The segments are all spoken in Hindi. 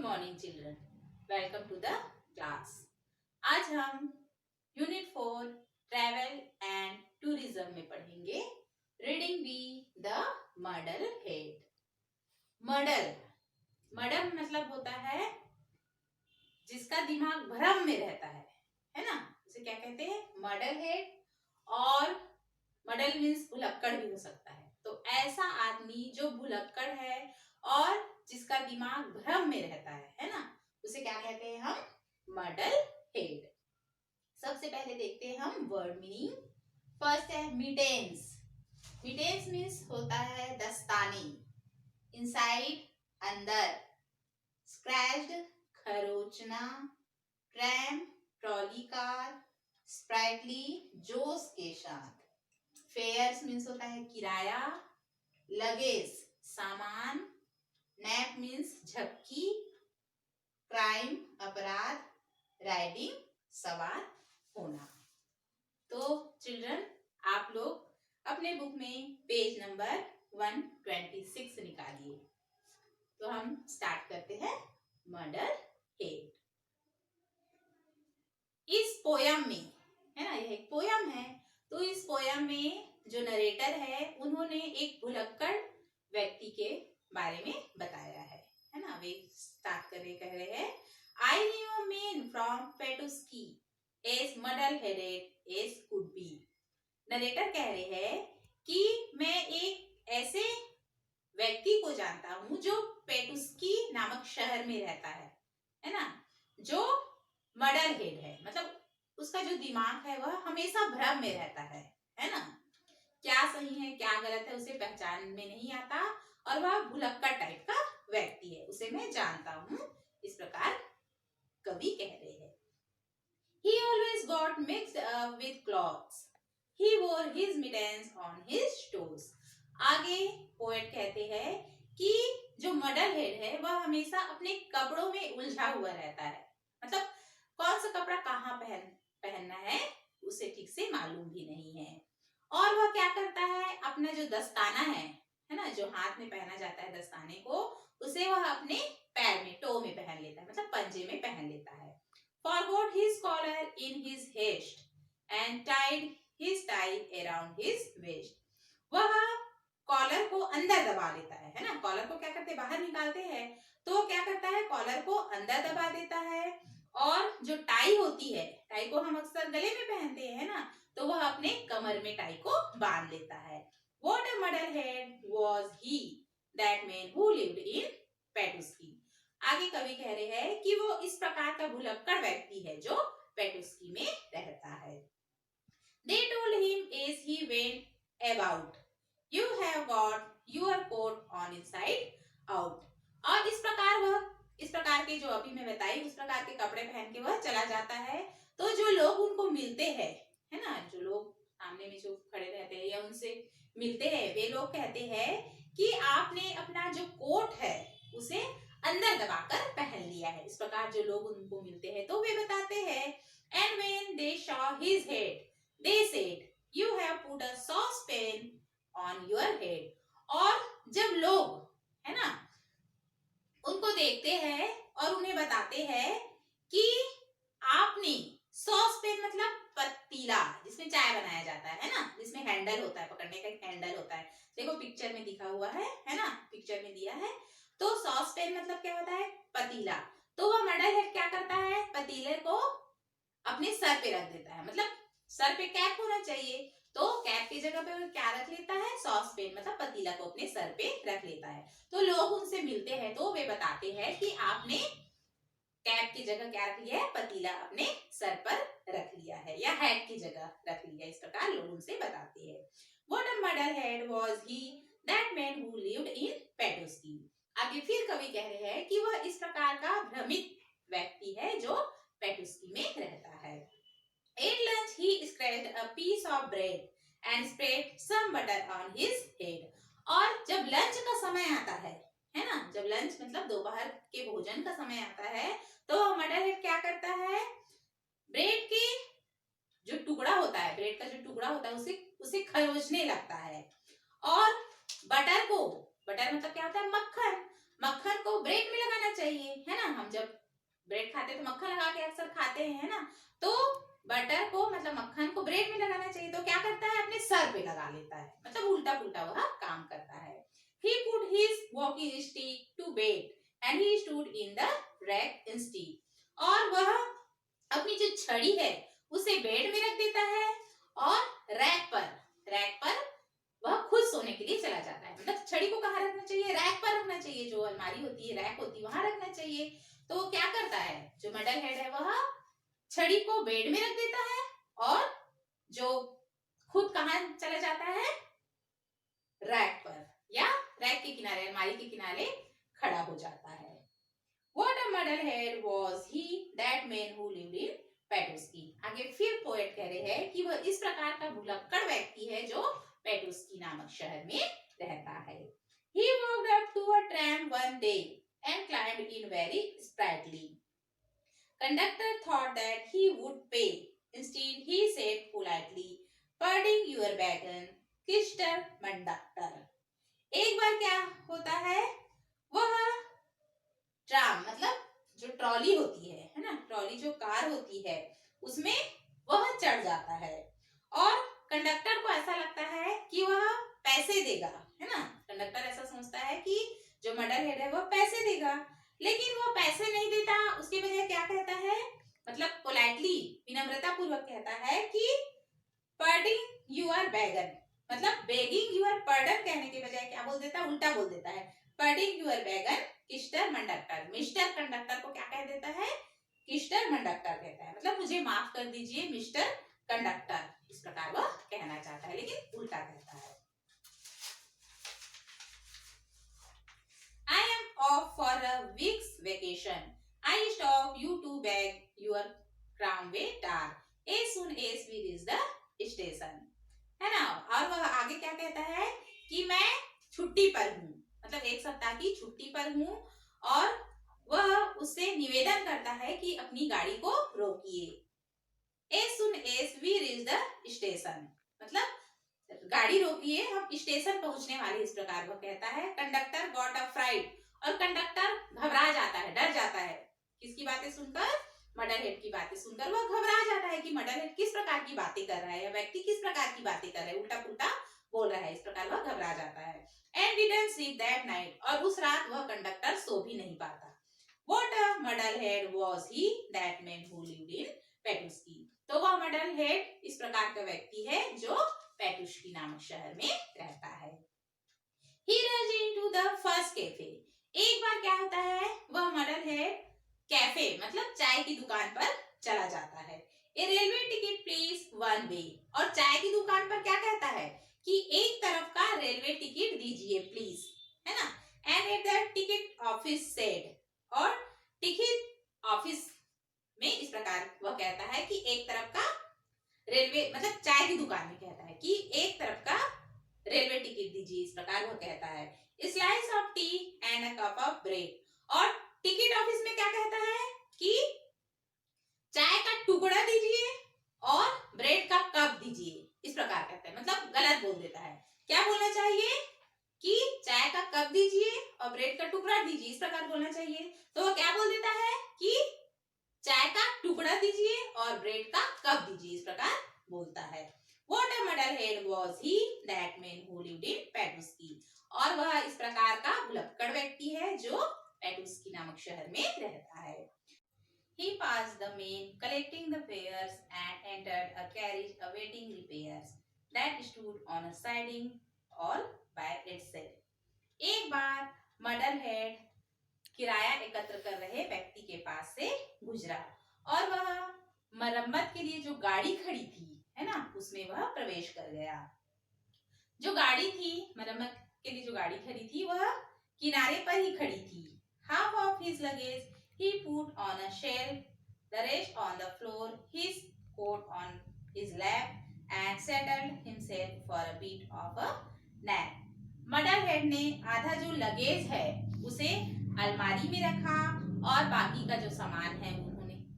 Morning children, welcome to the class. आज हम यूनिट 4 ट्रैवल एंड टूरिज्म में पढ़ेंगे reading B the model head. Model model मतलब होता है जिसका दिमाग भ्रम में रहता है ना, उसे क्या कहते हैं? Model head. और मॉडल मीन्स भुलक्कड़ भी हो सकता है। तो ऐसा आदमी जो भुलक्कड़ है और जिसका दिमाग भ्रम में रहता है ना, उसे क्या कहते हैं हम? Model head. सबसे पहले देखते हैं हम वर्ड मीनिंग। फर्स्ट है मिटेंस। मिटेंस मीन्स होता है दस्ताने, इनसाइड अंदर, स्क्रैच्ड खरोचना, ट्रैम ट्रॉली कार, स्प्राइटली जोश के साथ, फेयर्स मीन्स होता है किराया, लगेज सामान, नैप मीन्स झपकी, क्राइम अपराध, राइडिंग सवार होना। तो चिल्ड्रन, आप लोग अपने बुक में पेज नंबर 126 निकालिए। तो हम स्टार्ट करते हैं मॉडल हेड। इस पोयम में, है ना, यह एक पोयम है, तो इस पोयम में जो नरेटर है उन्होंने एक भुलक्कड़ व्यक्ति के बारे में बताया है ना। वे स्टार्ट करके कह रहे हैं, I knew a man from Petoskey as muddle headed as could be. Narrator कह रहे हैं कि मैं एक ऐसे व्यक्ति को जानता हूं जो पेटुस्की नामक शहर में रहता है ना, जो मॉडल हेड है, मतलब उसका जो दिमाग है वह हमेशा भ्रम में रहता है ना। क्या सही है क्या गलत है उसे पहचान में नहीं आता और वह भुलक्कड़ टाइप का व्यक्ति है, उसे मैं जानता हूँ। इस प्रकार कवि कह रहे हैं। He always got mixed up with clothes. He wore his mittens on his toes. आगे पोएट कहते हैं कि जो मॉडल हेड है वह हमेशा अपने कपड़ों में उलझा हुआ रहता है, मतलब कौन सा कपड़ा कहाँ पहनना है उसे ठीक से मालूम भी नहीं है। और वह क्या करता है, अपना जो दस्ताना है ना, जो हाथ में पहना जाता है दस्ताने को, उसे वह अपने पैर में, टो में पहन लेता है, मतलब पंजे में पहन लेता है। Forgot his collar in his haste and tied his tie around his waist. वह कॉलर को अंदर दबा लेता है ना। कॉलर को क्या करते हैं, बाहर निकालते हैं, तो क्या करता है, कॉलर को अंदर दबा देता है। और जो टाई होती है, टाई को हम अक्सर गले में पहनते हैं ना, तो वह अपने कमर में टाई को बांध लेता है। What a muddlehead was he, that man who lived in Petusky. आगे कवि कह रहे हैं कि वो इस प्रकार का भुलक्कड़ व्यक्ति है जो पेटुस्की में रहता है। They told him as he went about, you have got your coat on inside out. और इस प्रकार के जो अभी मैं बताई उस प्रकार के कपड़े पहन के वह चला जाता है। तो जो लोग उनको मिलते हैं, है ना, जो लोग सामने में जो खड़े रहते हैं या उनसे मिलते हैं, वे लोग कहते हैं कि आपने अपना जो कोट है उसे अंदर दबाकर पहन लिया है। इस प्रकार जो लोग उनको मिलते हैं तो वे बताते हैं, and when they saw his head they said, you have put a saucepan on your head. और जब लोग, है ना, उनको देखते हैं और उन्हें बताते हैं कि आपने सॉसपेन मतलब पतीला जिसमें चाय बनाया जाता है ना, जिसमें हैंडल होता है, पकड़ने का एक हैंडल होता है, देखो पिक्चर में दिखा हुआ है ना, पिक्चर में दिया है। तो सॉसपेन मतलब क्या होता है, पतीला। तो वह मॉडल हेड क्या करता है, पतीले को अपने सर पे रख देता है, मतलब सर पे कैप होना चाहिए, तो कैप की जगह पे वो क्या रख लेता है, सॉसपेन मतलब पतीला को अपने सर पे रख लेता है। तो लोग उनसे मिलते हैं तो वे बताते हैं कि आपने कैप की जगह क्या रख लिया है, पतीला अपने सर पर रख लिया है या हेड की जगह रख लिया। इस प्रकार लोग उनसे बताते हैं। What a muddlehead was he, that man who lived in Petusky. आगे फिर कवि कह रहे हैं कि वह इस प्रकार का भ्रमित व्यक्ति है जो पेटुस्की में रहता है। At lunch he scratched a piece of bread and spread some butter on his head. और जब लंच का समय आता है ना, जब लंच मतलब दोपहर के भोजन का समय आता है, तो मॉडल हेड क्या करता है, ब्रेड की जो टुकड़ा होता है, ब्रेड का जो टुकड़ा होता है उसे खरोचने लगता है। और बटर मतलब क्या होता है, मक्खन को ब्रेड में लगाना चाहिए, है ना, हम जब ब्रेड खाते हैं तो मक्खन लगा के अक्सर खाते हैं, है ना। तो बटर को मतलब मक्खन को ब्रेड में लगाना चाहिए, तो क्या करता है अपने सर पे लगा लेता है, मतलब उल्टा पुल्टा वह काम करता है। He put his walking stick to bed and he stood in the rack instead. और वह अपनी जो छड़ी है उसे बेड में रख देता है और रैक पर वह खुद सोने के लिए चला जाता है। मतलब छड़ी को कहाँ रखना चाहिए, रैक पर रखना चाहिए, जो अलमारी होती है रैक होती है वहां रखना चाहिए। तो क्या करता है जो मेडल हेड है वह छड़ी को बेड में रख देता है और जो खुद कहाँ चला जाता है, रैक पर या रैक के किनारे अलमारी के किनारे खड़ा हो जाता है। What a muddlehead was he, that man who lived in पेटुस्की। आगे फिर पोएट कह रहे हैं कि वह इस प्रकार का भुलक्कड़ व्यक्ति है जो पेटुस्की नामक शहर में रहता है। He walked up to a tram one day and climbed in very sprightly. Conductor thought that he would pay. Instead, he said politely, "Pardon your wagon, Mr. Conductor." एक बार क्या होता है, वह ट्राम मतलब जो ट्रॉली होती है ना, ट्रॉली जो कार होती है उसमें वह चढ़ जाता है और कंडक्टर को ऐसा लगता है कि वह पैसे देगा, है ना। कंडक्टर ऐसा सोचता है कि जो मडल हेड है वह पैसे देगा, लेकिन वह पैसे नहीं देता। उसके बजाय क्या कहता है, मतलब पोलाइटली विनम्रता पूर्वक कहता है कि पर्डिंग यूर बैगन, मतलब बेगिंग यूर पर्डन कहने के बजाय क्या बोल देता है, उल्टा बोल देता है, पर्डिंग यूर बैगन किस्टर कंडक्टर। मिस्टर कंडक्टर को क्या कह देता है, किस्टर कंडक्टर कहता है, मतलब मुझे माफ कर दीजिए मिस्टर कंडक्टर, इस प्रकार वह कहना चाहता है लेकिन उल्टा कहता है। I am off for a week's vacation. I stop you to beg your Tramway tar as soon as we reach the station. है ना। और वह आगे क्या कहता है कि मैं छुट्टी पर हूँ, मतलब एक सप्ताह की छुट्टी पर हूँ, और वह उससे निवेदन करता है कि अपनी गाड़ी को रोकिए। As soon as we reach the station, मतलब गाड़ी रोकिए, हम स्टेशन पहुंचने वाले, इस प्रकार वह कहता है। कंडक्टर गॉट अ फ्राइट, और कंडक्टर घबरा जाता है, डर जाता है, किसकी बातें सुनकर, मडल हेड की बातें सुनकर वह घबरा जाता है कि मडल हेड किस प्रकार की बातें कर रहा है, या व्यक्ति किस प्रकार की बातें कर रहा है, उल्टा पुल्टा बोल रहा है, इस प्रकार वह घबरा जाता है। And didn't sleep that night, और उस रात वह कंडक्टर सो भी नहीं पाता। What a muddlehead was he, that man who lived in पेटुस्की। तो वह मडल हेड इस प्रकार का व्यक्ति है जो पेटुस्की नामक शहर में रहता है। He rushed into the first cafe. एक बार क्या होता है, वह मडल हेड कैफे मतलब चाय की दुकान पर चला जाता है। A railway ticket please one way, और चाय की दुकान पर क्या कहता है कि एक तरफ का रेलवे टिकट दीजिए प्लीज, है ना। And at the ticket office said, और टिकट ऑफिस में इस प्रकार वह कहता है कि एक तरफ का रेलवे मतलब चाय की दुकान में कहता है कि एक तरफ का रेलवे टिकट दीजिए, इस प्रकार वह कहता है। Slice of T and a cup of bread, और टिकट ऑफिस में क्या कहता है कि चाय का टुकड़ा दीजिए और ब्रेड का कप दीजिए, इस प्रकार कहता है, मतलब गलत बोल देता है। क्या बोलना चाहिए कि चाय का कप दीजिए और ब्रेड का टुकड़ा दीजिए, इस प्रकार बोलना चाहिए। तो वो क्या बोल देता है कि चाय का टुकड़ा दीजिए और ब्रेड का कप दीजिए, इस प्रकार बोलता है। What a muddlehead was he, that man who lived in पेटुस्की, और वह इस प्रकार का भुलक्कड़ व्यक्ति है जो पेटुस्की नामक शहर में रहता है। He passed the man collecting the fares and entered a carriage awaiting repairs that stood on a siding all by itself. एक बार मडल हेड किराया एकत्र कर रहे व्यक्ति के पास से गुजरा और वह मरम्मत के लिए जो गाड़ी खड़ी थी, है ना, उसमें वह प्रवेश कर गया। जो गाड़ी थी, मरम्मत के लिए जो गाड़ी खड़ी थी वह किनारे पर ही खड़ी थी। Half of his luggage he put on a shelf, the rest on the floor, his coat on his lap, and settled himself for a bit of a nap. Muddle head ने आधा जो लगेज है उसे अलमारी में रखा और बाकी का जो सामान है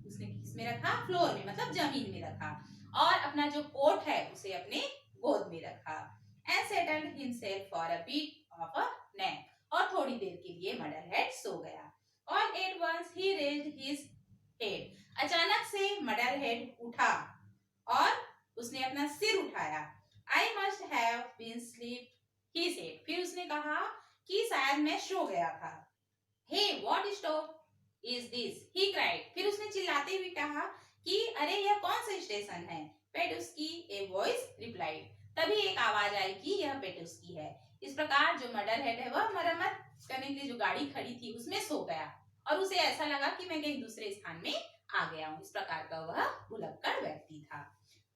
उसने किसमें रखा, फ्लोर में मतलब जमीन में रखा, और अपना जो कोट है उसे अपने गोद में रखा। And settled himself for a bit of a nap, और थोड़ी देर के लिए मडल हेड सो गया। All at once once he raised his head. अचानक से मडर हेड उठा और उसने अपना सिर उठाया. I must have been asleep, he said. फिर उसने कहा कि शायद मैं सो गया था. Hey, what stop is this? He cried. फिर उसने चिल्लाते हुए कहा कि अरे यह कौन सा स्टेशन है? पेटुस्की, a voice replied. तभी एक आवाज आई कि यह पेटुस्की है. इस प्रकार जो मर्डर हेड है वह मरम्मत करने के लिए जो गाड़ी खड़ी थी उसमें सो गया और उसे ऐसा लगा कि मैं कहीं दूसरे स्थान में आ गया हूँ. इस प्रकार का वह भुलक्कड़ व्यक्ति था.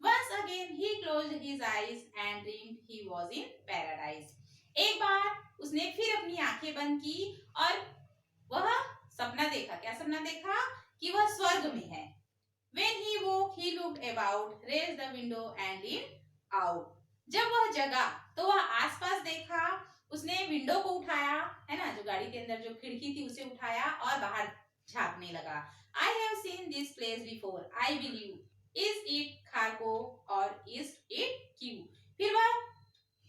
Once again he closed his eyes and dreamed he was in paradise. एक बार उसने फिर अपनी आंखें बंद की और वह सपना देखा. क्या सपना देखा? कि वह स्वर्ग में है. When he woke, he looked about, raised the window and leaned out. जब वह जगा तो वह आसपास देखा, उसने विंडो को उठाया, है ना, जो गाड़ी के अंदर जो खिड़की थी उसे उठाया और बाहर झांकने लगा. I have seen this place before. I believe. Is it Kharkov or is it Kyiv? फिर वह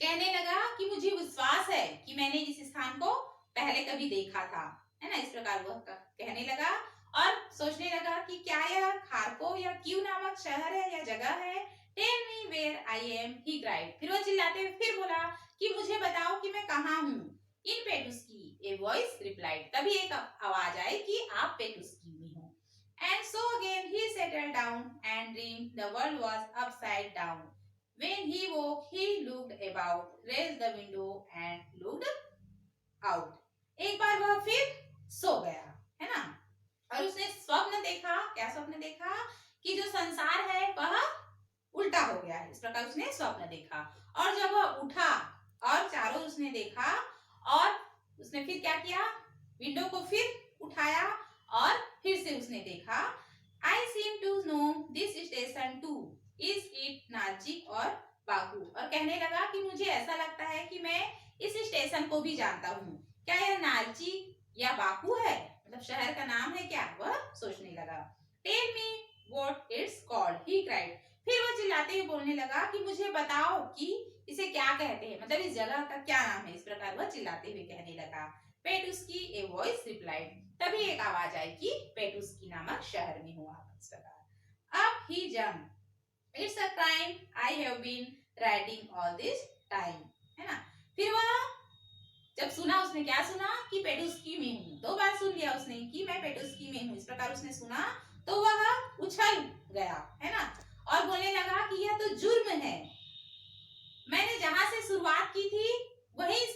कहने लगा कि मुझे विश्वास है कि मैंने इस स्थान को पहले कभी देखा था, है ना. इस प्रकार वह कहने लगा और सोचने लगा कि क्या यह खारकोव या क्यू नामक शहर है या जगह है. Tell me where I am, he cried. फिर वो चिल्लाते हुए फिर बोला कि मुझे बताओ कि मैं कहाँ हूँ. In Petusky, a voice replied. तभी एक आवाज आई कि आप पेटुस्की में हो. And so again he settled down and dreamed the world was upside down. When he woke, he looked about, raised the window and looked out. एक बार वह फिर सो गया, है ना, और उसने स्वप्न देखा. क्या स्वप्न देखा? कि जो संसार है वह उल्टा हो गया है. इस प्रकार उसने स्वप्न देखा और जब वह उठा और चारों उसने देखा और उसने फिर क्या किया? विंडो को फिर उठाया और फिर से उसने देखा. I seem to know this station too. Is it नाजिक और बाकू? और कहने लगा कि मुझे ऐसा लगता है कि मैं इस स्टेशन को भी जानता हूँ. क्या यह नाजिक या बाकू है? मतलब शहर का नाम है क्या? वह सोचने लगा. Tell me what it's called, he cried. फिर वो चिल्लाते हुए बोलने लगा कि मुझे बताओ कि इसे क्या कहते हैं, मतलब इस जगह का क्या नाम है. इस प्रकार वह चिल्लाते हुए कहने लगा. पेटुस्की, a voice replied. तभी एक आवाज आई कि पेटुस्की नामक शहर में हूँ आप. इस प्रकार अब he jumped. It's a crime I have been riding all this time. है ना. फिर वह जब सुना, उसने क्या सुना? कि पेटुस्की में हूँ. 2 बार सुन लिया उसने कि मैं पेटुस्की में हूँ. इस प्रकार उसने सुना तो वह उछल गया, है ना, और बोलने लगा कि यह तो जुर्म है. मैंने जहां से शुरुआत की थी वही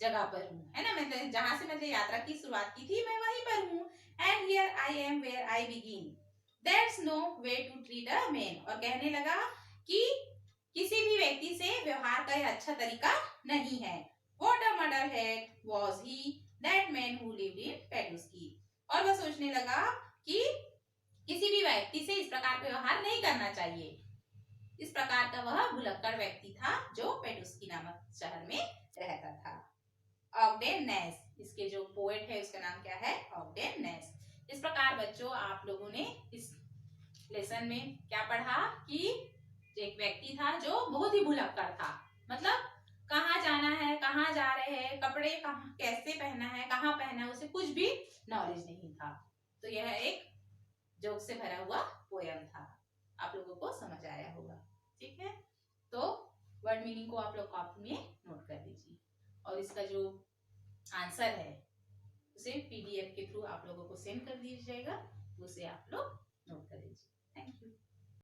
जगह पर हूँ, है ना. मतलब जहां से मतलब यात्रा की शुरुआत की थी मैं वहीं पर हूँ. And here I am where I begin. That's no way to treat a man. और कहने लगा कि किसी भी व्यक्ति से व्यवहार का यह अच्छा तरीका नहीं है. What a murderhead was he, that man who lived in Petusky. और वह सोचने लगा कि किसी भी व्यक्ति से इस प्रकार का व्यवहार नहीं करना चाहिए. इस प्रकार का वह भुलक्कड़ व्यक्ति था जो पेटुस्की नामक शहर में रहता था. ऑग्डेन नेस, इसके जो पोएट है उसका नाम क्या है? ऑग्डेन नेस. इस प्रकार बच्चों आप लोगों ने इस लेसन में क्या पढ़ा कि एक व्यक्ति था जो बहुत ही भुलक्कड़ था. मतलब कहाँ जाना है, कहाँ जा रहे हैं, कपड़े कहाँ कैसे पहना है, कहाँ पहना है, उसे कुछ भी नॉलेज नहीं था. तो यह एक जोक से भरा हुआ पोयम था. आप लोगों को समझ आया होगा. ठीक है, तो वर्ड मीनिंग को आप लोग कॉपी में नोट कर लीजिए और इसका जो आंसर है उसे पीडीएफ के थ्रू आप लोगों को सेंड कर दीजिएगा. उसे आप लोग